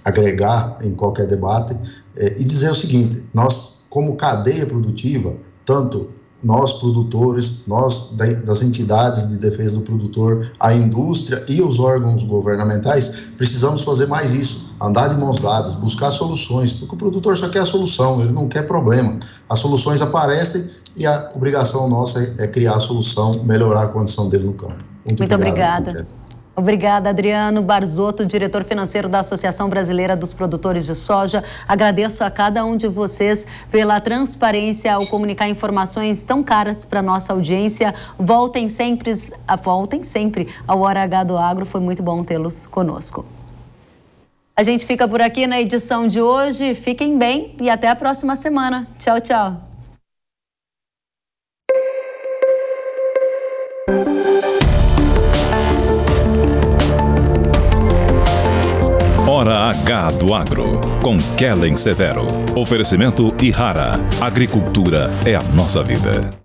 agregar em qualquer debate, e dizer o seguinte: nós, como cadeia produtiva, tanto nós produtores, nós das entidades de defesa do produtor, a indústria e os órgãos governamentais, precisamos fazer mais isso, andar de mãos dadas, buscar soluções, porque o produtor só quer a solução, ele não quer problema. As soluções aparecem e a obrigação nossa é criar a solução, melhorar a condição dele no campo. Muito obrigada. Obrigada, Adriano Barisotto, diretor financeiro da Associação Brasileira dos Produtores de Soja. Agradeço a cada um de vocês pela transparência ao comunicar informações tão caras para a nossa audiência. Voltem sempre ao Hora H do Agro, foi muito bom tê-los conosco. A gente fica por aqui na edição de hoje. Fiquem bem e até a próxima semana. Tchau, tchau. Hora H do Agro, com Kellen Severo. Oferecimento Ihara. Agricultura é a nossa vida.